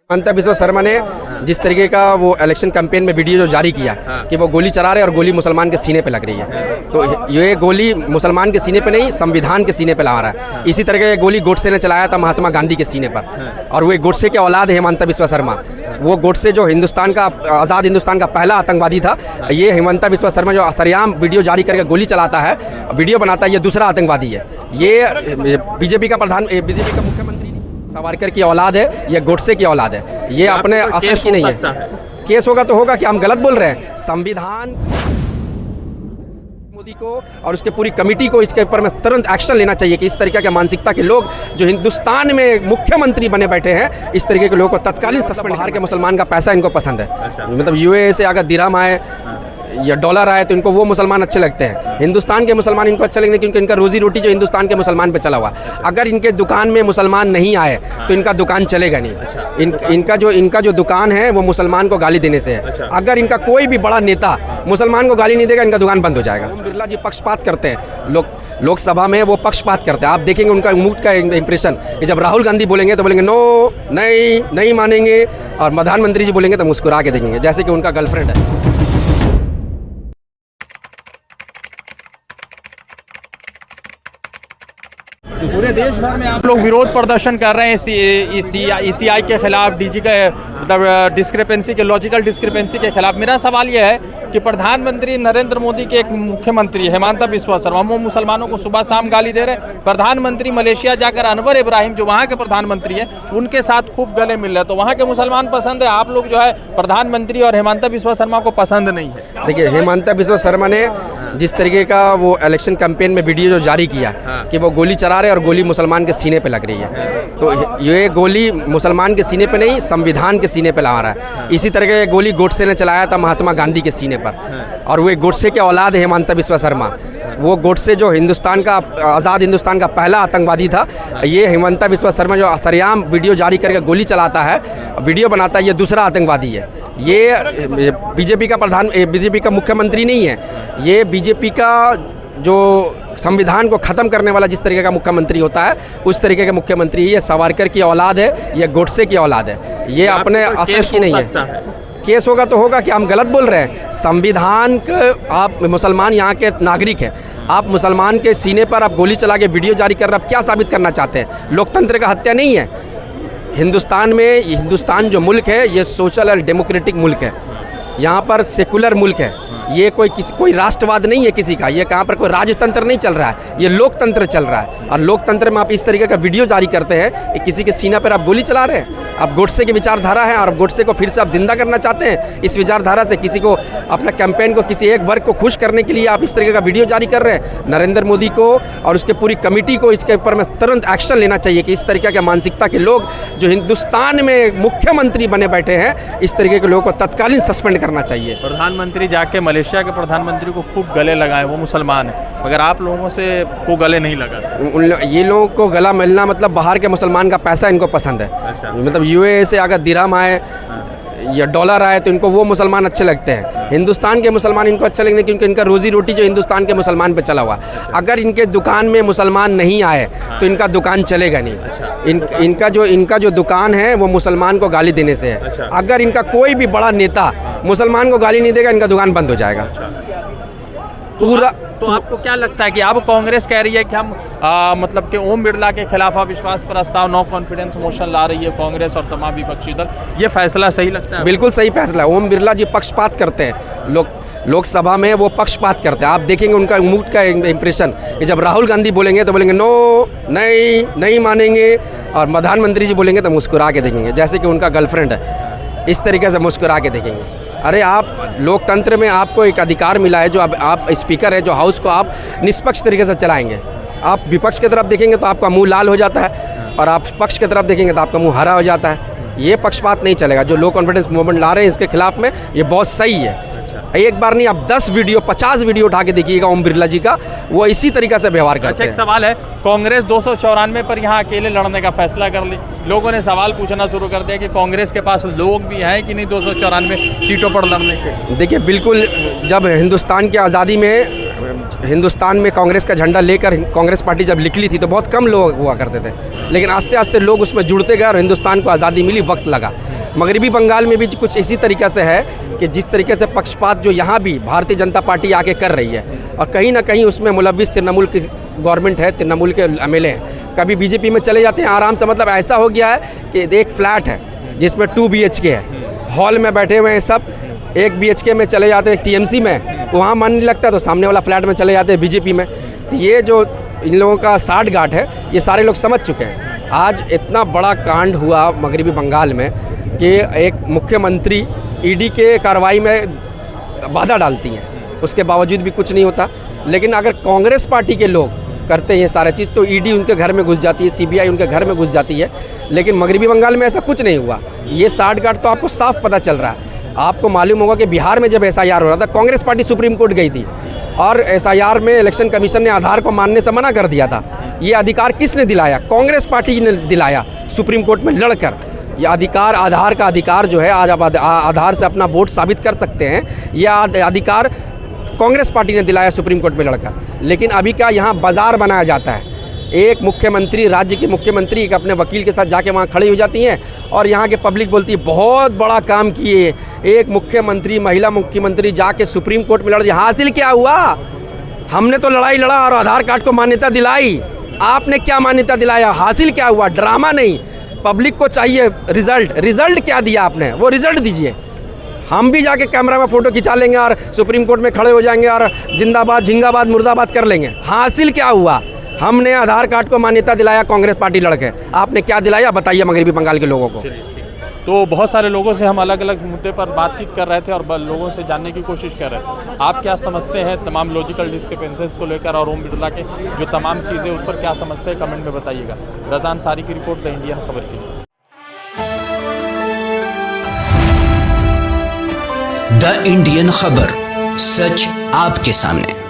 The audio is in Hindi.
हिमंता बिस्वा शर्मा ने जिस तरीके का वो इलेक्शन कैंपेन में वीडियो जो जारी किया कि वो गोली चला रहे और गोली मुसलमान के सीने पे लग रही है, तो ये गोली मुसलमान के सीने पे नहीं संविधान के सीने पे लगा रहा है। इसी तरह की गोली गोडसे ने चलाया था महात्मा गांधी के सीने पर, और वो गोडसे के औलाद है हिमंता बिस्वा शर्मा। वो गोडसे जो हिंदुस्तान का आज़ाद हिंदुस्तान का पहला आतंकवादी था, ये हिमंता बिस्वा शर्मा जो सरेआम वीडियो जारी करके गोली चलाता है, वीडियो बनाता है, ये दूसरा आतंकवादी है। ये बीजेपी का मुख्यमंत्री सावरकर की औलाद है, ये गोडसे की औलाद है। ये अपने असर की नहीं है। केस होगा तो होगा कि हम गलत बोल रहे हैं। संविधान मोदी को और उसके पूरी कमेटी को इसके ऊपर में तुरंत एक्शन लेना चाहिए कि इस तरीके के मानसिकता के लोग जो हिंदुस्तान में मुख्यमंत्री बने बैठे हैं, इस तरीके के लोगों को तत्कालीन सस्पेंड। बाहर के मुसलमान का पैसा इनको पसंद है, मतलब यूएई से अगर दिरहम आए या डॉलर आए तो इनको वो मुसलमान अच्छे लगते हैं। हिंदुस्तान के मुसलमान इनको अच्छे लगेंगे क्योंकि इनका रोजी रोटी जो हिंदुस्तान के मुसलमान पे चला हुआ। अगर इनके दुकान में मुसलमान नहीं आए तो इनका दुकान चलेगा नहीं। इनका जो दुकान है वो मुसलमान को गाली देने से है। अगर इनका कोई भी बड़ा नेता मुसलमान को गाली नहीं देगा, इनका दुकान बंद हो जाएगा। ओम बिरला जी पक्षपात करते हैं, लोकसभा में वो पक्षपात करते हैं। आप देखेंगे उनका मुख का इंप्रेशन कि जब राहुल गांधी बोलेंगे तो बोलेंगे नो, नहीं मानेंगे, और प्रधानमंत्री जी बोलेंगे तो मुस्कुरा के देखेंगे, जैसे कि उनका गर्लफ्रेंड है। पूरे देश भर में आप लोग विरोध प्रदर्शन कर रहे हैं ईसीआई के खिलाफ, डीजी का मतलब डिस्क्रिपेंसी के लॉजिकल डिस्क्रिपेंसी के खिलाफ। मेरा सवाल यह है कि प्रधानमंत्री नरेंद्र मोदी के एक मुख्यमंत्री हिमंता बिस्वा शर्मा वो मुसलमानों को सुबह शाम गाली दे रहे हैं। प्रधानमंत्री मलेशिया जाकर अनवर इब्राहिम जो वहाँ के प्रधानमंत्री हैं उनके साथ खूब गले मिल रहे, तो वहाँ के मुसलमान पसंद है, आप लोग जो है प्रधानमंत्री और हिमंता बिस्वा शर्मा को पसंद नहीं है। देखिए, हिमंता बिस्वा शर्मा ने जिस तरीके का वो इलेक्शन कैंपेन में वीडियो जो जारी किया कि वो गोली चला रहे और गोली मुसलमान के सीने पे लग रही है, तो ये गोली मुसलमान के सीने पे नहीं संविधान के सीने पे लगा रहा है। इसी तरह की गोली गोडसे ने चलाया था महात्मा गांधी के सीने पर, और वो गोडसे के औलाद है हिमंता बिस्वा शर्मा। वो गोडसे जो हिंदुस्तान का आज़ाद हिंदुस्तान का पहला आतंकवादी था, ये हिमंता बिस्वा शर्मा जो सरेआम वीडियो जारी करके गोली चलाता है, वीडियो बनाता है, ये दूसरा आतंकवादी है। ये बीजेपी का मुख्यमंत्री नहीं है, ये बीजेपी का जो संविधान को ख़त्म करने वाला जिस तरीके का मुख्यमंत्री होता है उस तरीके के मुख्यमंत्री। ये सावरकर की औलाद है, ये गोडसे की औलाद है। ये अपने असर की नहीं है। केस होगा तो होगा कि हम गलत बोल रहे हैं। संविधान के आप मुसलमान यहाँ के नागरिक हैं, आप मुसलमान के सीने पर आप गोली चला के वीडियो जारी कर रहे हैं, आप क्या साबित करना चाहते हैं? लोकतंत्र का हत्या नहीं है हिंदुस्तान जो मुल्क है ये सोशल और डेमोक्रेटिक मुल्क है। यहाँ पर सेकुलर मुल्क है, ये कोई राष्ट्रवाद नहीं है किसी का। ये कहाँ पर कोई राजतंत्र नहीं चल रहा है, ये लोकतंत्र चल रहा है। और लोकतंत्र में आप इस तरीके का वीडियो जारी करते हैं कि किसी के सीना पर आप गोली चला रहे हैं। आप गोडसे की विचारधारा है और गोडसे को फिर से आप जिंदा करना चाहते हैं। इस विचारधारा से किसी को अपना कैंपेन को किसी एक वर्ग को खुश करने के लिए आप इस तरीके का वीडियो जारी कर रहे हैं। नरेंद्र मोदी को और उसके पूरी कमेटी को इसके ऊपर में तुरंत एक्शन लेना चाहिए कि इस तरीके के मानसिकता के लोग जो हिंदुस्तान में मुख्यमंत्री बने बैठे हैं, इस तरीके के लोगों को तत्कालीन सस्पेंड करना चाहिए। प्रधानमंत्री जाके मलेशिया के प्रधानमंत्री को खूब गले लगाए, वो मुसलमान है, मगर आप लोगों से को गले नहीं लगा। ये लोगों को गला मिलना मतलब बाहर के मुसलमान का पैसा इनको पसंद है, मतलब यूएई से अगर दिरहम आए या डॉलर आए तो इनको वो मुसलमान अच्छे लगते हैं। हिंदुस्तान के मुसलमान इनको अच्छे लगेंगे क्योंकि इनका रोजी रोटी जो हिंदुस्तान के मुसलमान पे चला हुआ। अगर इनके दुकान में मुसलमान नहीं आए तो इनका दुकान चलेगा नहीं। इनका जो दुकान है वो मुसलमान को गाली देने से है। अगर इनका कोई भी बड़ा नेता मुसलमान को गाली नहीं देगा, इनका दुकान बंद हो जाएगा पूरा। तो आपको क्या लगता है कि अब कांग्रेस कह रही है कि हम मतलब कि ओम बिरला के खिलाफ अविश्वास प्रस्ताव नो कॉन्फिडेंस मोशन ला रही है कांग्रेस और तमाम विपक्षी दल, ये फैसला सही लगता है? बिल्कुल सही फैसला है। ओम बिरला जी पक्षपात करते हैं, लोकसभा में वो पक्षपात करते हैं। आप देखेंगे उनका मुख का इंप्रेशन कि जब राहुल गांधी बोलेंगे तो बोलेंगे नो, नहीं मानेंगे, और प्रधानमंत्री जी बोलेंगे तो मुस्कुरा के देखेंगे, जैसे कि उनका गर्लफ्रेंड है। इस तरीके से मुस्कुरा के देखेंगे। अरे आप लोकतंत्र में आपको एक अधिकार मिला है, जो आप स्पीकर है, जो हाउस को आप निष्पक्ष तरीके से चलाएंगे। आप विपक्ष की तरफ देखेंगे तो आपका मुंह लाल हो जाता है, और आप पक्ष की तरफ देखेंगे तो आपका मुंह हरा हो जाता है। ये पक्षपात नहीं चलेगा। जो लो कॉन्फिडेंस मूवमेंट ला रहे हैं इसके खिलाफ में, ये बहुत सही है। एक बार नहीं, आप 10 वीडियो 50 वीडियो उठा के देखिएगा ओम बिरला जी का, वो इसी तरीके से व्यवहार करते हैं। एक सवाल है, कांग्रेस 294 पर यहाँ अकेले लड़ने का फैसला कर ली। लोगों ने सवाल पूछना शुरू कर दिया कि कांग्रेस के पास लोग भी हैं कि नहीं 294 सीटों पर लड़ने के। देखिए, बिल्कुल, जब हिंदुस्तान की आज़ादी में हिंदुस्तान में कांग्रेस का झंडा लेकर कांग्रेस पार्टी जब निकली थी तो बहुत कम लोग हुआ करते थे, लेकिन आस्ते आस्ते लोग उसमें जुड़ते गए और हिंदुस्तान को आज़ादी मिली, वक्त लगा। मगरबी बंगाल में भी कुछ इसी तरीके से है कि जिस तरीके से पक्षपात जो यहाँ भी भारतीय जनता पार्टी आके कर रही है, और कहीं ना कहीं उसमें मुलव्विस तृणमूल की गवर्नमेंट है, तृणमूल के एमएलए हैं। कभी बीजेपी में चले जाते हैं आराम से, मतलब ऐसा हो गया है कि एक फ्लैट है जिसमें 2 BHK है, हॉल में बैठे हुए हैं सब, 1 BHK में चले जाते हैं TMC में, वहाँ मन नहीं लगता तो सामने वाला फ्लैट में चले जाते हैं बीजेपी में। तो ये जो इन लोगों का साठ गांठ है, ये सारे लोग समझ चुके हैं। आज इतना बड़ा कांड हुआ मगरबी बंगाल में कि एक मुख्यमंत्री ईडी के कार्रवाई में बाधा डालती हैं, उसके बावजूद भी कुछ नहीं होता। लेकिन अगर कांग्रेस पार्टी के लोग करते हैं ये सारा चीज़ तो ईडी उनके घर में घुस जाती है, CBI उनके घर में घुस जाती है। लेकिन मगरबी बंगाल में ऐसा कुछ नहीं हुआ। ये साठ गांठ तो आपको साफ पता चल रहा है। आपको मालूम होगा कि बिहार में जब SIR हो रहा था, कांग्रेस पार्टी सुप्रीम कोर्ट गई थी और SIR में इलेक्शन कमीशन ने आधार को मानने से मना कर दिया था। ये अधिकार किसने दिलाया? कांग्रेस पार्टी ने दिलाया सुप्रीम कोर्ट में लड़कर। ये अधिकार, आधार का अधिकार जो है, आज आप आधार से अपना वोट साबित कर सकते हैं, यह अधिकार कांग्रेस पार्टी ने दिलाया सुप्रीम कोर्ट में लड़कर। लेकिन अभी क्या यहाँ बाजार बनाया जाता है। एक मुख्यमंत्री, राज्य के मुख्यमंत्री एक अपने वकील के साथ जाके वहाँ खड़ी हो जाती हैं और यहाँ के पब्लिक बोलती है बहुत बड़ा काम किए। एक मुख्यमंत्री, महिला मुख्यमंत्री जाके सुप्रीम कोर्ट में लड़ रही, हासिल क्या हुआ? हमने तो लड़ाई लड़ा और आधार कार्ड को मान्यता दिलाई, आपने क्या मान्यता दिलाया? हासिल क्या हुआ? ड्रामा नहीं। पब्लिक को चाहिए रिजल्ट। रिजल्ट क्या दिया आपने? वो रिजल्ट दीजिए। हम भी जाके कैमरा में फ़ोटो खिंचा लेंगे और सुप्रीम कोर्ट में खड़े हो जाएंगे और जिंदाबाद, झिंगाबाद, मुर्दाबाद कर लेंगे। हासिल क्या हुआ? हमने आधार कार्ड को मान्यता दिलाया कांग्रेस पार्टी लड़के, आपने क्या दिलाया बताइए मगरबी बंगाल के लोगों को। तो बहुत सारे लोगों से हम अलग अलग मुद्दे पर बातचीत कर रहे थे और लोगों से जानने की कोशिश कर रहे थे, आप क्या समझते हैं तमाम लॉजिकल डिस्क्रिपेंसीज को लेकर और ओम बिरला के जो तमाम चीज़ें उस पर क्या समझते हैं, कमेंट में बताइएगा। रज़ा अंसारी की रिपोर्ट, द इंडियन खबर की। द इंडियन खबर, सच आपके सामने।